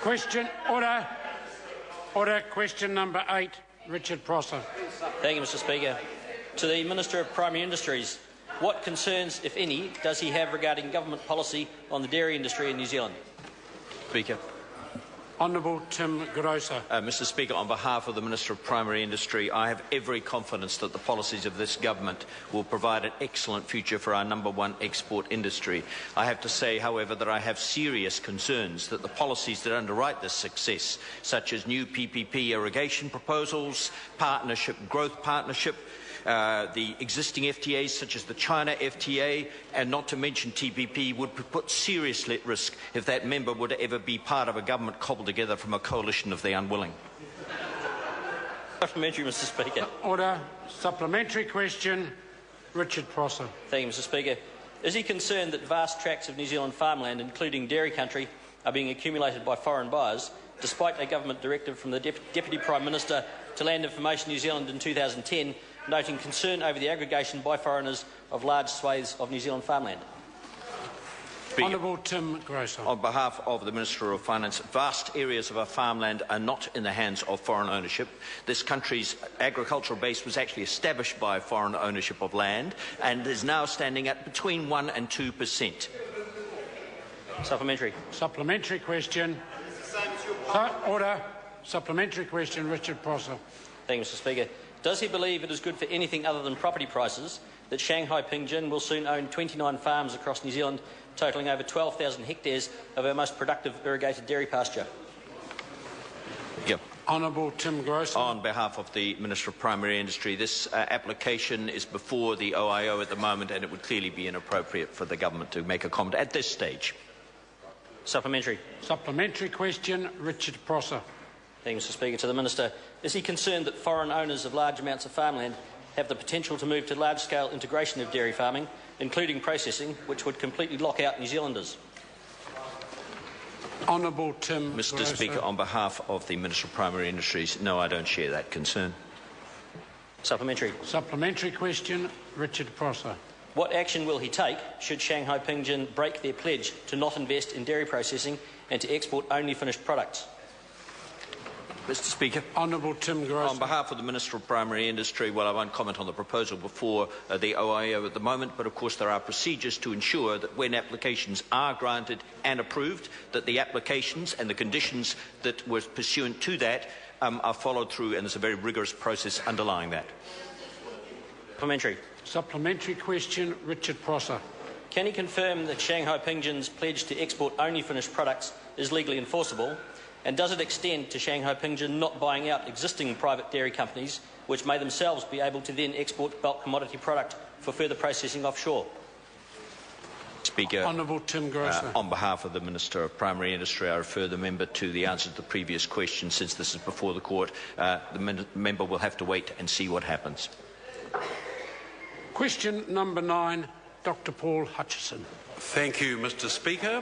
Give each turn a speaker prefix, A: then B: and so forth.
A: Question. Order. Order. Question number 8. Richard Prosser.
B: Thank you, Mr Speaker. To the Minister of Primary Industries, what concerns, if any, does he have regarding government policy on the dairy industry in New Zealand?
C: Speaker.
A: Honourable Tim Groser.
C: Mr Speaker, on behalf of the Minister of Primary Industry, I have every confidence that the policies of this government will provide an excellent future for our #1 export industry. I have to say, however, that I have serious concerns that the policies that underwrite this success, such as new PPP irrigation proposals, growth partnership, the existing FTAs such as the China FTA, and not to mention TPP, would be put seriously at risk if that member were to ever be part of a government cobbled together from a coalition of the unwilling.
B: Supplementary, Mr Speaker.
A: Order. Supplementary question. Richard Prosser.
B: Thank you, Mr Speaker. Is he concerned that vast tracts of New Zealand farmland, including dairy country, are being accumulated by foreign buyers, despite a government directive from the Deputy Prime Minister to Land Information New Zealand in 2010, noting concern over the aggregation by foreigners of large swathes of New Zealand farmland?
A: Honourable Tim Groser.
C: On behalf of the Minister of Finance, vast areas of our farmland are not in the hands of foreign ownership. This country's agricultural base was actually established by foreign ownership of land and is now standing at between 1% and 2%.
B: Supplementary.
A: Supplementary question. Order. Supplementary question. Richard Prosser.
B: Thank you, Mr Speaker. Does he believe it is good for anything other than property prices that Shanghai Pingjin will soon own 29 farms across New Zealand, totalling over 12,000 hectares of our most productive irrigated dairy pasture?
C: Yep.
A: Honourable Tim Groser.
C: On behalf of the Minister of Primary Industry, this application is before the OIO at the moment, and it would clearly be inappropriate for the government to make a comment at this stage.
B: Supplementary.
A: Supplementary question. Richard Prosser.
B: Thank you, Mr Speaker. To the Minister, is he concerned that foreign owners of large amounts of farmland have the potential to move to large-scale integration of dairy farming, including processing, which would completely lock out New Zealanders?
A: Honourable Tim
C: Mr
A: Groser.
C: Speaker, on behalf of the Minister of Primary Industries, no, I don't share that concern.
B: Supplementary.
A: Supplementary question. Richard Prosser.
B: What action will he take should Shanghai Pingjin break their pledge to not invest in dairy processing and to export only finished products?
C: Mr Speaker.
A: Honourable Tim Groser.
C: On behalf of the Minister of Primary Industry, well, I won't comment on the proposal before the OIO at the moment, but of course there are procedures to ensure that when applications are granted and approved, that the applications and the conditions that were pursuant to that are followed through, and there's a very rigorous process underlying that.
B: Supplementary.
A: Supplementary question. Richard Prosser.
B: Can he confirm that Shanghai Pingjin's pledge to export only finished products is legally enforceable? And does it extend to Shanghai Pingjin not buying out existing private dairy companies, which may themselves be able to then export bulk commodity product for further processing offshore?
C: Speaker,
A: Honourable Tim Groser.
C: On behalf of the Minister of Primary Industry, I refer the member to the answer to the previous question. Since this is before the court, the member will have to wait and see what happens.
A: Question number 9, Dr Paul Hutchison.
D: Thank you, Mr Speaker.